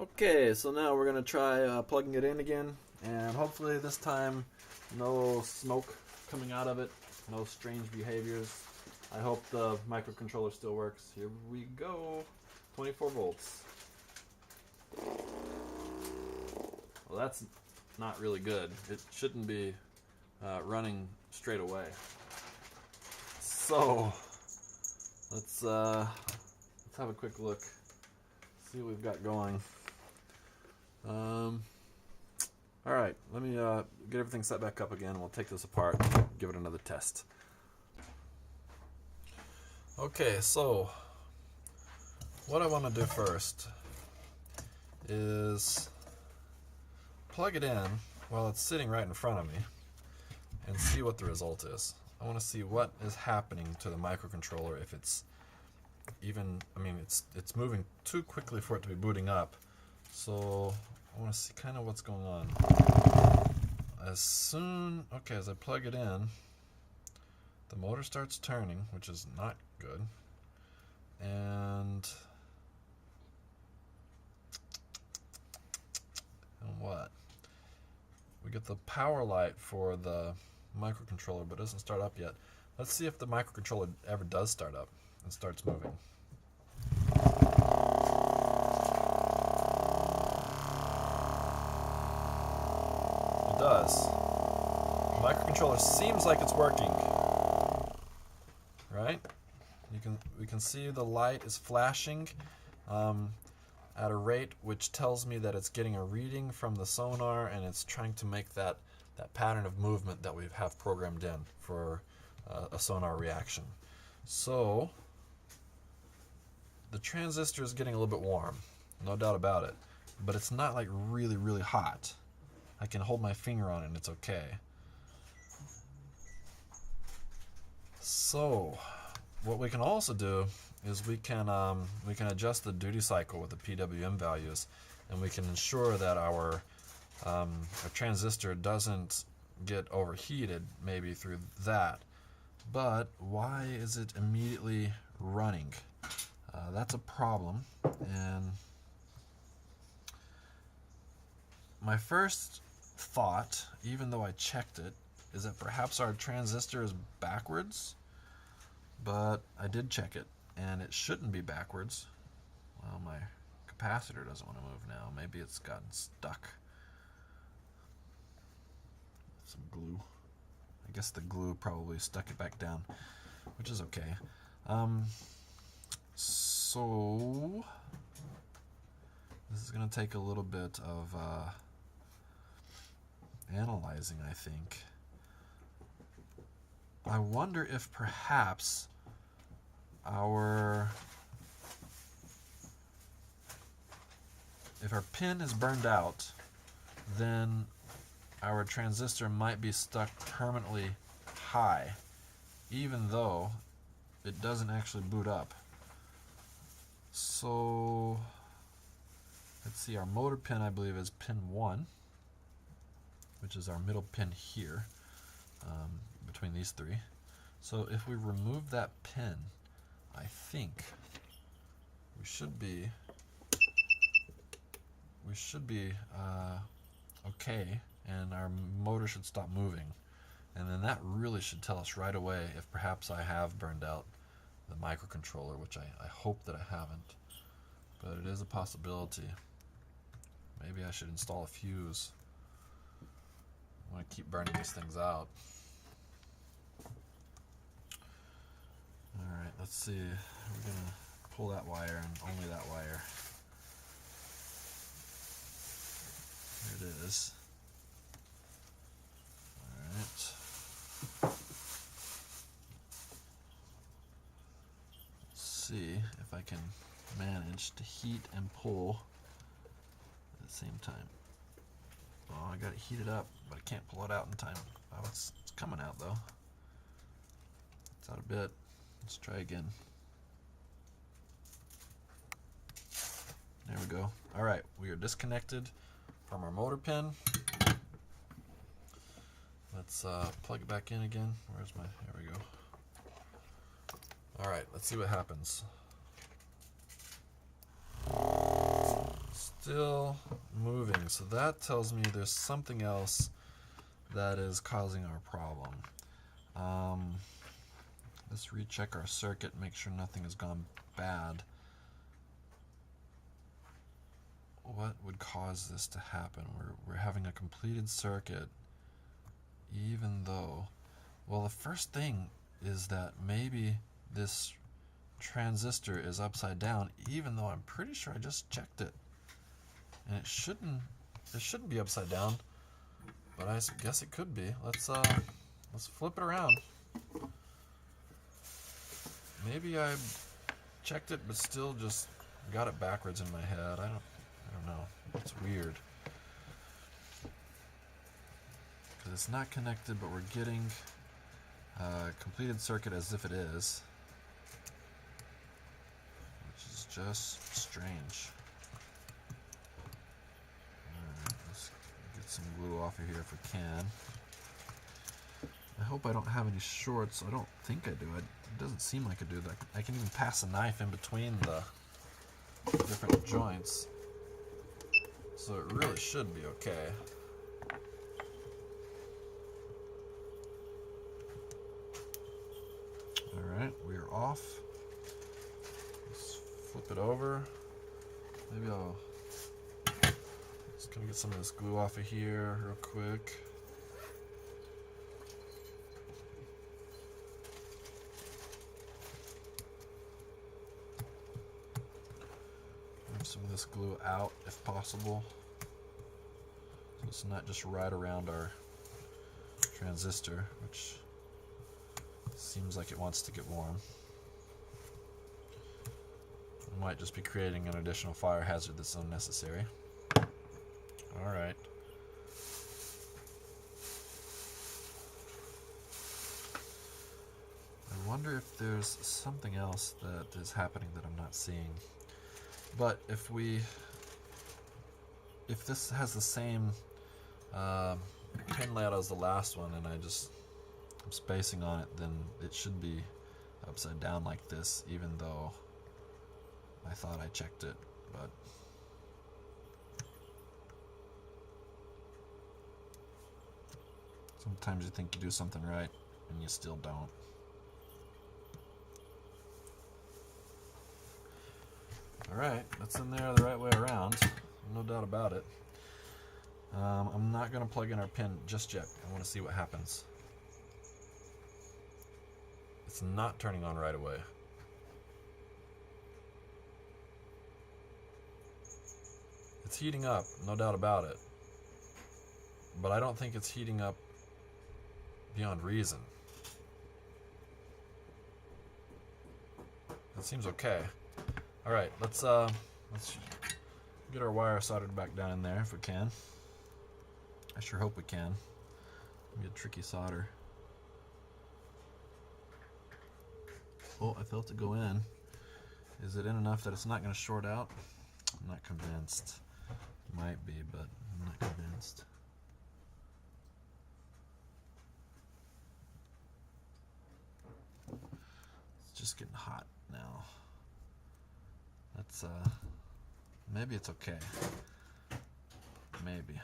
Okay, so now we're going to try plugging it in again, and hopefully this time no smoke coming out of it, no strange behaviors. I hope the microcontroller still works. Here we go. 24 volts. Well, that's not really good. It shouldn't be running straight away. So let's have a quick look. See what we've got going. All right, let me get everything set back up again. We'll take this apart, give it another test. Okay, so what I want to do first is plug it in while it's sitting right in front of me and see what the result is. I want to see what is happening to the microcontroller, if it's even, it's moving too quickly for it to be booting up. So I want to see kind of what's going on. As I plug it in, the motor starts turning, which is not good. And what? We get the power light for the microcontroller, but it doesn't start up yet. Let's see if the microcontroller ever does start up and starts moving. It does. The microcontroller seems like it's working. Right? We can see the light is flashing at a rate which tells me that it's getting a reading from the sonar, and it's trying to make that pattern of movement that we have programmed in for a sonar reaction. So the transistor is getting a little bit warm, no doubt about it, but it's not like really, really hot. I can hold my finger on it and it's okay. So what we can also do is we can adjust the duty cycle with the PWM values, and we can ensure that our transistor doesn't get overheated, maybe through that. But why is it immediately running? That's a problem. And my first thought, even though I checked it, is that perhaps our transistor is backwards. But I did check it, and it shouldn't be backwards. Well, my capacitor doesn't want to move now. Maybe it's gotten stuck. Some glue. I guess the glue probably stuck it back down, which is okay. So this is going to take a little bit of analyzing, I think. I wonder if perhaps if our pin is burned out, then our transistor might be stuck permanently high, even though it doesn't actually boot up. So let's see, our motor pin, I believe, is pin 1, which is our middle pin here, between these three. So if we remove that pin, I think we should be okay, and our motor should stop moving. And then that really should tell us right away if perhaps I have burned out the microcontroller, which I hope that I haven't, but it is a possibility. Maybe I should install a fuse. I want to keep burning these things out. Alright, let's see. We're going to pull that wire, and only that wire. There it is. Alright. Let's see if I can manage to heat and pull at the same time. Oh, I got it heated up, but I can't pull it out in time. Oh, it's coming out though. It's out a bit. Let's try again. There we go. Alright, we are disconnected from our motor pin. Let's plug it back in again. Where's my, there we go. Alright, let's see what happens. Still moving, so that tells me there's something else that is causing our problem. Let's recheck our circuit, make sure nothing has gone bad. What would cause this to happen? We're having a completed circuit, even though, well, the first thing is that maybe this transistor is upside down, even though I'm pretty sure I just checked it, and it shouldn't be upside down, but I guess it could be. Let's flip it around. Maybe I checked it, but still just got it backwards in my head. I don't know. It's weird. Because it's not connected, but we're getting a completed circuit as if it is. Which is just strange. Alright, let's get some glue off of here if we can. I hope I don't have any shorts. I don't think I do. It doesn't seem like I do. I can even pass a knife in between the different joints. So it really should be okay. Alright, we are off. Let's flip it over. Maybe I'll just gonna get some of this glue off of here real quick. Some of this glue out if possible, so it's not just right around our transistor, which seems like it wants to get warm. It might just be creating an additional fire hazard that's unnecessary. Alright. I wonder if there's something else that is happening that I'm not seeing. But if this has the same pin layout as the last one, and I'm spacing on it, then it should be upside down like this, even though I thought I checked it. But sometimes you think you do something right, and you still don't. Alright, that's in there the right way around, no doubt about it. I'm not going to plug in our pin just yet. I want to see what happens. It's not turning on right away. It's heating up, no doubt about it. But I don't think it's heating up beyond reason. That seems okay. Alright, let's get our wire soldered back down in there if we can. I sure hope we can. It'll be a tricky solder. Oh, I felt it go in. Is it in enough that it's not going to short out? I'm not convinced. It might be, but I'm not convinced. It's just getting hot now. That's maybe it's okay. Maybe.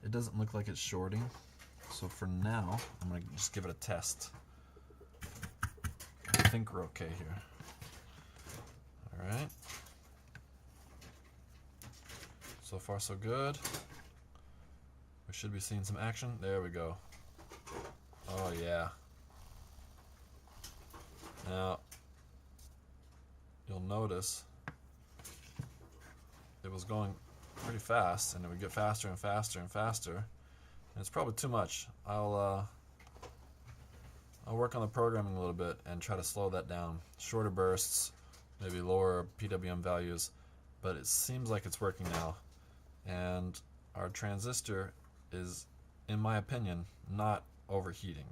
It doesn't look like it's shorting, so for now I'm gonna just give it a test. I think we're okay here. Alright. So far so good. We should be seeing some action. There we go. Oh yeah. Now, you'll notice it was going pretty fast, and it would get faster and faster and faster. And it's probably too much. I'll work on the programming a little bit and try to slow that down. Shorter bursts, maybe lower PWM values, but it seems like it's working now. And our transistor is, in my opinion, not overheating.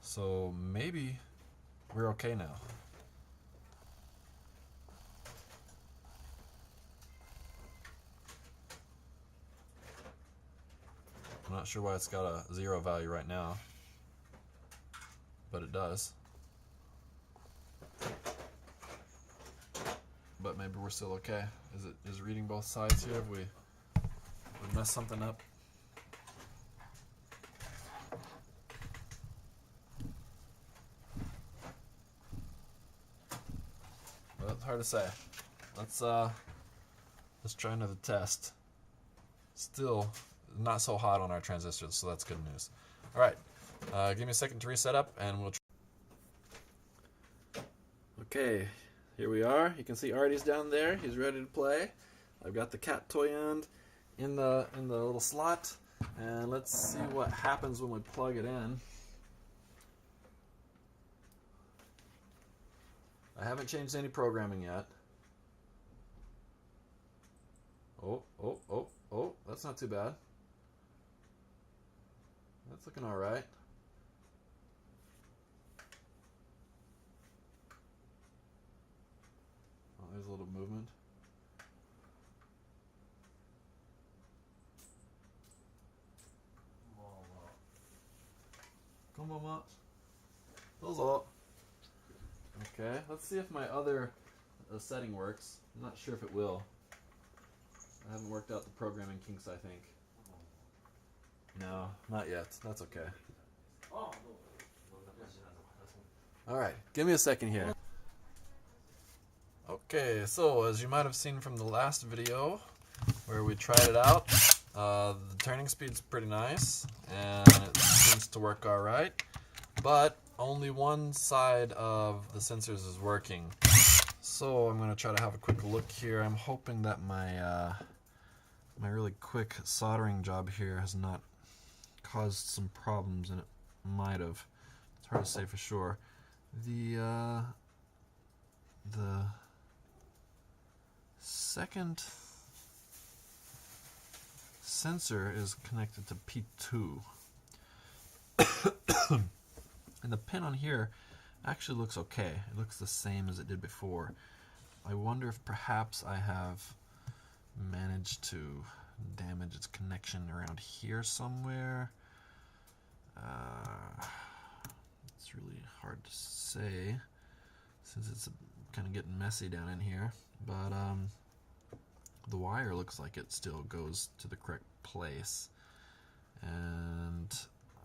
So maybe we're okay now. not sure why it's got a 0 value right now, but it does. But maybe we're still okay. Is it reading both sides here? Have we messed something up? Well, it's hard to say. Let's try another test. Still not so hot on our transistors, so that's good news. All right, give me a second to reset up, and we'll. Okay, here we are. You can see Ardy's down there. He's ready to play. I've got the cat toy end in the little slot, and let's see what happens when we plug it in. I haven't changed any programming yet. Oh, that's not too bad. That's looking all right. Oh, there's a little movement. Come on, okay, let's see if my other setting works. I'm not sure if it will. I haven't worked out the programming kinks, I think. No, not yet. That's okay. Alright, give me a second here. Okay, so as you might have seen from the last video where we tried it out, the turning speed's pretty nice and it seems to work alright, but only one side of the sensors is working. So I'm going to try to have a quick look here. I'm hoping that my my really quick soldering job here has not caused some problems, and it might have. It's hard to say for sure. The second sensor is connected to P2. And the pin on here actually looks okay. It looks the same as it did before. I wonder if perhaps I have managed to damage its connection around here somewhere. It's really hard to say since it's kind of getting messy down in here, but the wire looks like it still goes to the correct place, and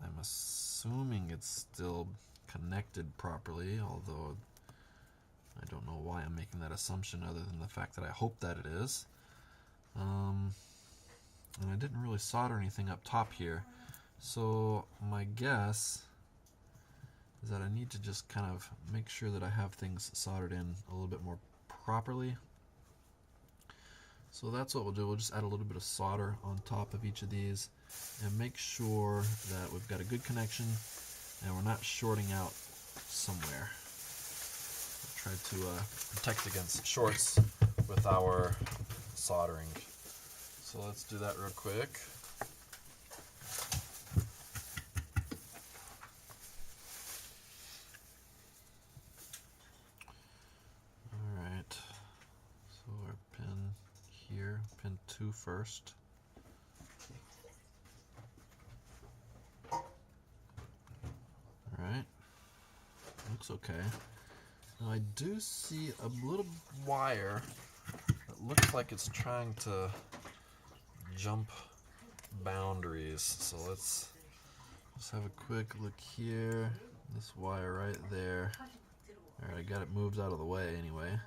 I'm assuming it's still connected properly, although I don't know why I'm making that assumption other than the fact that I hope that it is. And I didn't really solder anything up top here, so my guess is that I need to just kind of make sure that I have things soldered in a little bit more properly. So that's what we'll do. We'll just add a little bit of solder on top of each of these and make sure that we've got a good connection and we're not shorting out somewhere. We'll try to protect against shorts with our soldering. So let's do that real quick. Alright, so our pin here, pin 2 first. Alright, looks okay. Now I do see a little wire that looks like it's trying to jump boundaries. So let's just have a quick look here. This wire right there. Alright, I got it moved out of the way anyway.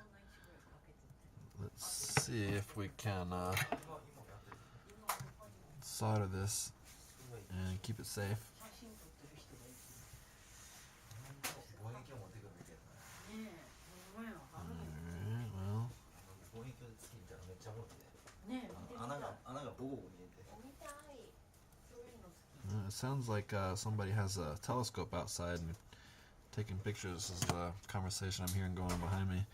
Let's see if we can solder this and keep it safe. Alright, well. It sounds like somebody has a telescope outside and taking pictures. This is the conversation I'm hearing going on behind me.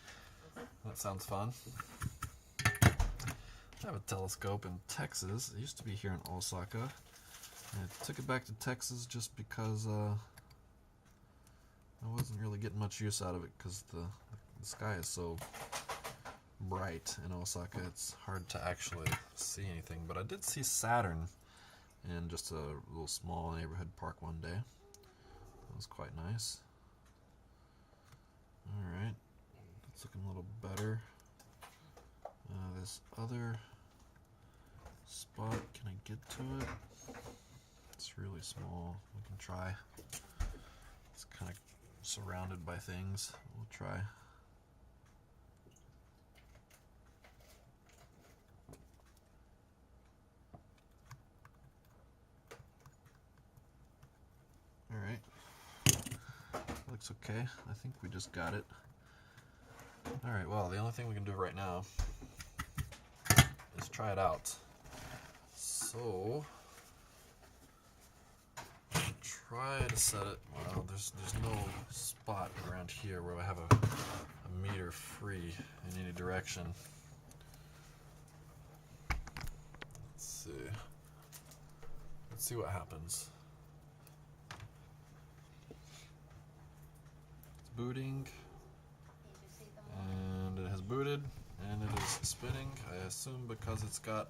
That sounds fun. I have a telescope in Texas. It used to be here in Osaka. And I took it back to Texas just because I wasn't really getting much use out of it because the sky is so bright in Osaka. It's hard to actually see anything. But I did see Saturn in just a little small neighborhood park one day. That was quite nice. Alright, that's looking a little better. This other spot, can I get to it? It's really small. We can try. It's kind of surrounded by things. We'll try. Alright. Looks okay. I think we just got it. Alright, well, the only thing we can do right now is try it out. So, try to set it. Well, there's no spot around here where I have a meter free in any direction. Let's see what happens. It's booting, and it has booted, and it is spinning. I assume because it's got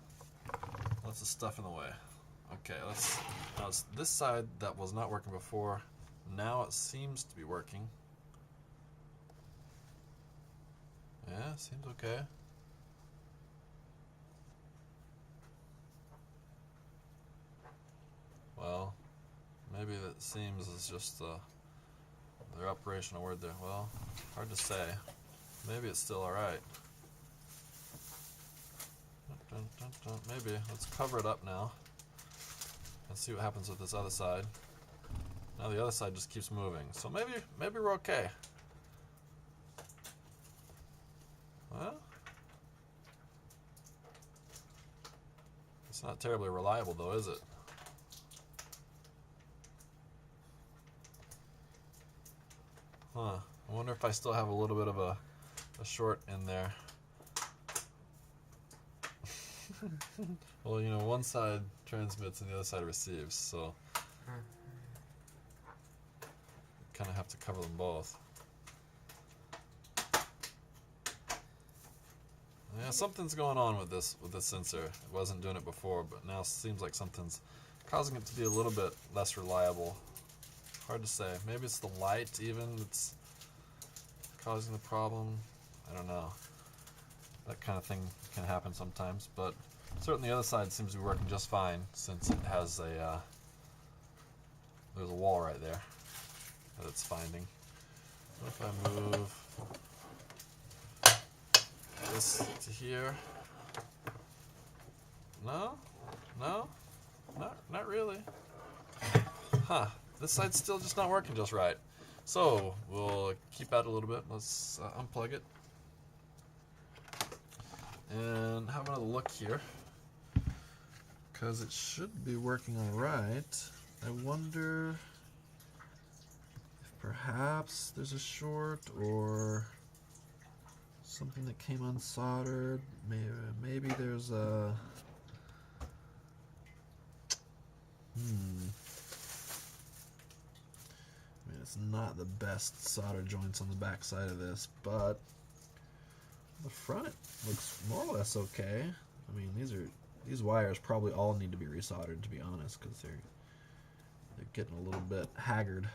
lots of stuff in the way. Okay, now it's this side that was not working before. Now it seems to be working. Yeah, seems okay. Well, maybe that seems is just their operational word there. Well, hard to say. Maybe it's still alright. Maybe. Let's cover it up now. Let's see what happens with this other side. Now the other side just keeps moving. So maybe we're okay. Well, it's not terribly reliable though, is it? Huh. I wonder if I still have a little bit of a short in there. Well, you know, one side transmits and the other side receives, so kind of have to cover them both. Yeah, something's going on with this sensor. It wasn't doing it before, but now it seems like something's causing it to be a little bit less reliable. Hard to say. Maybe it's the light even that's causing the problem. I don't know. That kind of thing can happen sometimes, but certainly the other side seems to be working just fine since it has there's a wall right there that it's finding. What if I move this to here? No, not really. Huh? This side's still just not working just right. So we'll keep at it a little bit. Let's unplug it and have another look here, because it should be working all right. I wonder if perhaps there's a short or something that came unsoldered. Maybe there's a I mean, it's not the best solder joints on the back side of this, but the front it looks more or less okay. I mean, these wires probably all need to be resoldered, to be honest, because they're getting a little bit haggard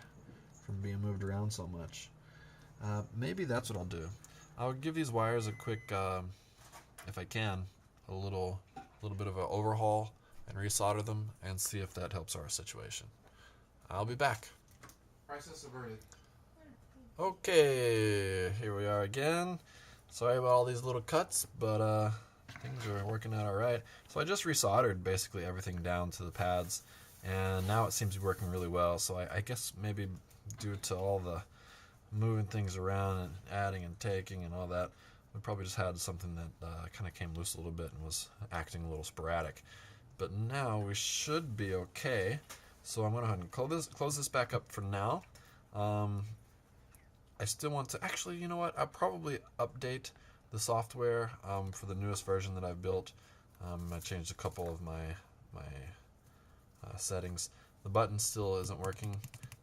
from being moved around so much. Maybe that's what I'll do. I'll give these wires a quick, if I can, a little bit of an overhaul and resolder them and see if that helps our situation. I'll be back. Crisis averted. Okay, here we are again. Sorry about all these little cuts, but things are working out alright. So I just resoldered basically everything down to the pads, and now it seems to be working really well. So I guess maybe due to all the moving things around and adding and taking and all that, we probably just had something that kind of came loose a little bit and was acting a little sporadic. But now we should be okay. So I'm going to go ahead and close this back up for now. I still want to, actually, you know what? I'll probably update the software for the newest version that I've built. I changed a couple of my settings. The button still isn't working,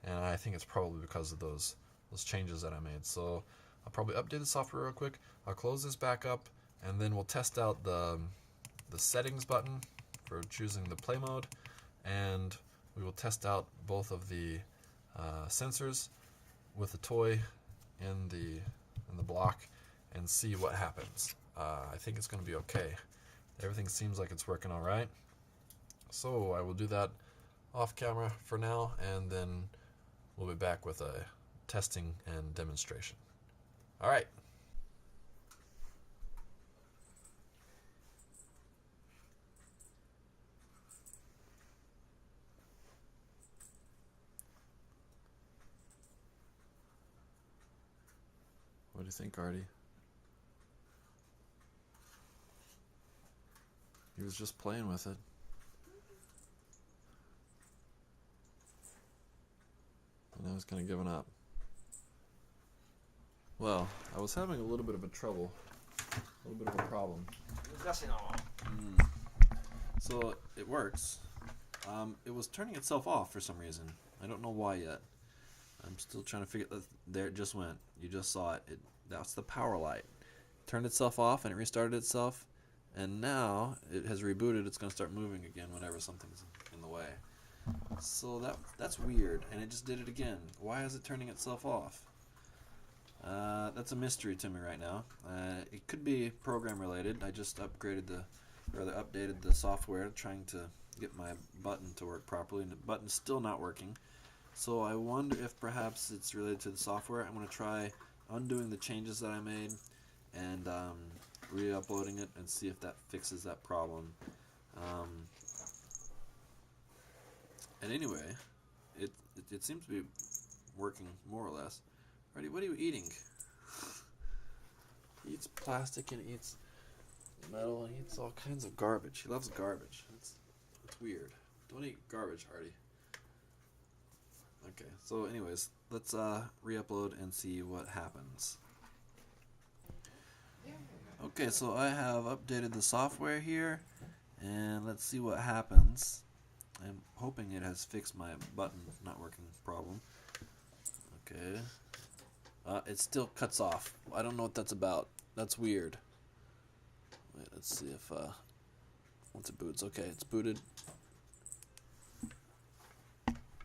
and I think it's probably because of those changes that I made. So I'll probably update the software real quick. I'll close this back up, and then we'll test out the settings button for choosing the play mode, and we will test out both of the sensors with the toy in the block and see what happens. I think it's going to be okay. Everything seems like it's working all right. So I will do that off camera for now, and then we'll be back with a testing and demonstration. All right. What do you think, Ardy? He was just playing with it. And I was kind of giving up. Well, I was having a little bit of a problem. So it works. It was turning itself off for some reason. I don't know why yet. I'm still trying to figure that. There it just went. You just saw it. That's the power light. It turned itself off and it restarted itself, and now it has rebooted. It's going to start moving again whenever something's in the way. So that's weird, and it just did it again. Why is it turning itself off? That's a mystery to me right now. It could be program related. I just updated the software trying to get my button to work properly, and the button's still not working. So I wonder if perhaps it's related to the software. I'm going to try undoing the changes that I made and re-uploading it and see if that fixes that problem. And anyway, it seems to be working more or less. Ardy, what are you eating? He eats plastic and eats metal and eats all kinds of garbage. He loves garbage. It's weird. Don't eat garbage, Ardy. Okay, so anyways, let's re-upload and see what happens. Okay, so I have updated the software here, and let's see what happens. I'm hoping it has fixed my button not working problem. Okay. It still cuts off. I don't know what that's about. That's weird. Wait, let's see if once it boots. Okay, it's booted.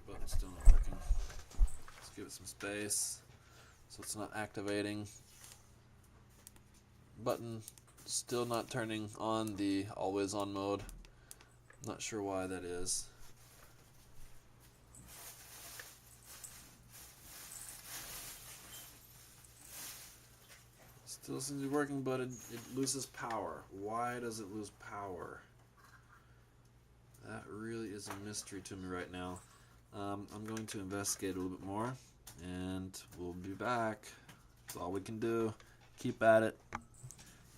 Button's still not working. Let's give it some space so it's not activating. Button still not turning on the always on mode. Not sure why that is. Still seems to be working, but it loses power. Why does it lose power? That really is a mystery to me right now. I'm going to investigate a little bit more, and we'll be back. That's all we can do. Keep at it.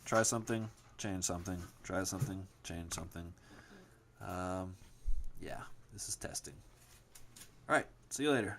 Try something, change something. Try something, change something. Yeah, this is testing. Alright, see you later.